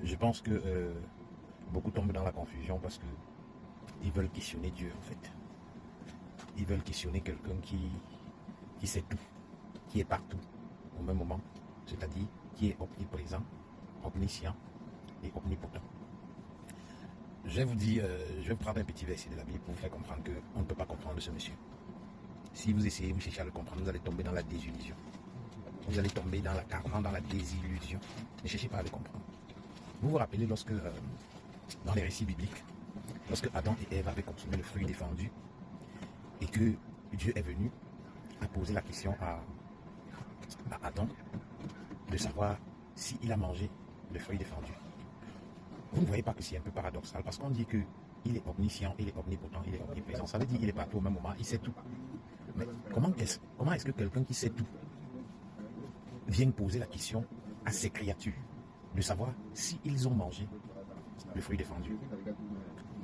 Je pense que beaucoup tombent dans la confusion parce que ils veulent questionner Dieu en fait. Ils veulent questionner quelqu'un qui sait tout, qui est partout au même moment, c'est-à-dire qui est omniprésent, omniscient et omnipotent. Je vais vous dire, je vais prendre un petit verset de la Bible pour vous faire comprendre qu'on ne peut pas comprendre ce monsieur. Si vous essayez, vous cherchez à le comprendre, vous allez tomber dans la désillusion. Vous allez tomber carrément dans la désillusion. Ne cherchez pas à le comprendre. Vous vous rappelez lorsque, dans les récits bibliques, lorsque Adam et Ève avaient consommé le fruit défendu et que Dieu est venu à poser la question à Adam de savoir s'il a mangé le fruit défendu. Vous ne voyez pas que c'est un peu paradoxal parce qu'on dit qu'il est omniscient, il est omnipotent, il est omniprésent. Ça veut dire qu'il est partout au même moment, il sait tout. Mais comment est-ce que quelqu'un qui sait tout vient poser la question à ses créatures de savoir s'ils ont mangé le fruit défendu?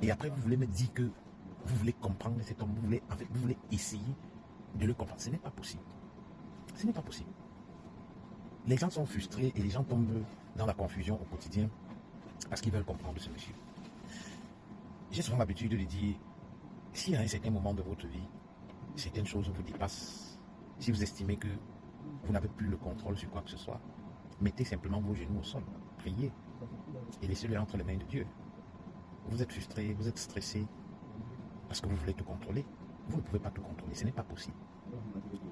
Et après, vous voulez me dire que vous voulez comprendre cet homme, vous voulez essayer de le comprendre. Ce n'est pas possible. Ce n'est pas possible. Les gens sont frustrés et les gens tombent dans la confusion au quotidien parce qu'ils veulent comprendre ce monsieur. J'ai souvent l'habitude de dire, si à un certain moment de votre vie, certaines choses vous dépassent, si vous estimez que vous n'avez plus le contrôle sur quoi que ce soit, mettez simplement vos genoux au sol, priez et laissez-le entre les mains de Dieu. Vous êtes frustré, vous êtes stressé parce que vous voulez tout contrôler. Vous ne pouvez pas tout contrôler, ce n'est pas possible.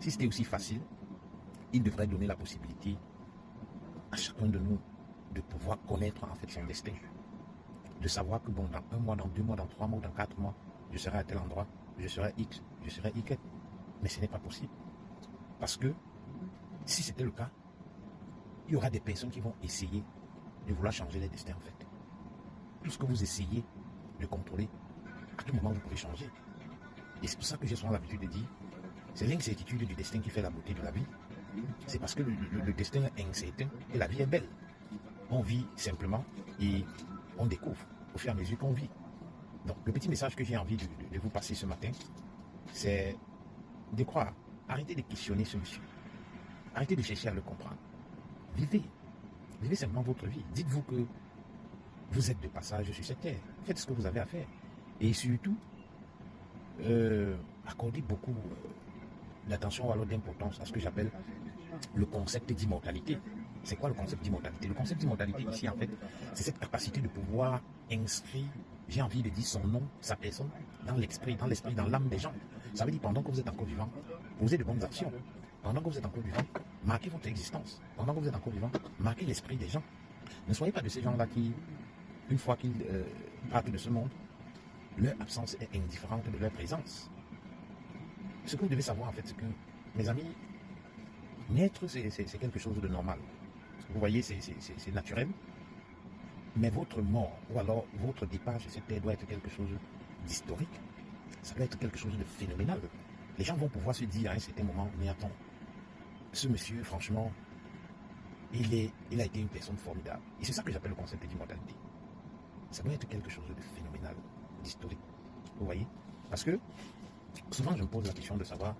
Si c'était aussi facile, il devrait donner la possibilité à chacun de nous de pouvoir connaître en fait son destin. De savoir que bon, dans 1 mois, dans 2 mois, dans 3 mois, dans 4 mois, je serai à tel endroit, je serai X, je serai Y. Mais ce n'est pas possible. Parce que si c'était le cas, il y aura des personnes qui vont essayer de vouloir changer les destins en fait. Tout ce que vous essayez de contrôler, à tout moment vous pouvez changer. Et c'est pour ça que j'ai souvent l'habitude de dire, c'est l'incertitude du destin qui fait la beauté de la vie. C'est parce que le destin est incertain et la vie est belle. On vit simplement et on découvre au fur et à mesure qu'on vit. Donc le petit message que j'ai envie de vous passer ce matin, c'est de croire. Arrêtez de questionner ce monsieur. Arrêtez de chercher à le comprendre. Vivez. Vivez simplement votre vie. Dites-vous que vous êtes de passage sur cette terre. Faites ce que vous avez à faire. Et surtout, accordez beaucoup d'attention ou alors d'importance à ce que j'appelle le concept d'immortalité. C'est quoi le concept d'immortalité? Le concept d'immortalité ici, en fait, c'est cette capacité de pouvoir inscrire, j'ai envie de dire son nom, sa personne, dans l'esprit, dans l'âme des gens. Ça veut dire pendant que vous êtes encore vivant, posez de bonnes actions. Pendant que vous êtes encore vivant, marquez votre existence. Pendant que vous êtes encore vivant, marquez l'esprit des gens. Ne soyez pas de ces gens-là qui, une fois qu'ils partent de ce monde, leur absence est indifférente de leur présence. Ce que vous devez savoir, en fait, c'est que, mes amis, naître, c'est quelque chose de normal. Vous voyez, c'est naturel. Mais votre mort, ou alors votre départ sur cette terre doit être quelque chose d'historique. Ça doit être quelque chose de phénoménal. Les gens vont pouvoir se dire à un certain moment, mais attends, ce monsieur, franchement, il a été une personne formidable. Et c'est ça que j'appelle le concept d'immortalité. Ça doit être quelque chose de phénoménal, d'historique. Vous voyez? Parce que souvent, je me pose la question de savoir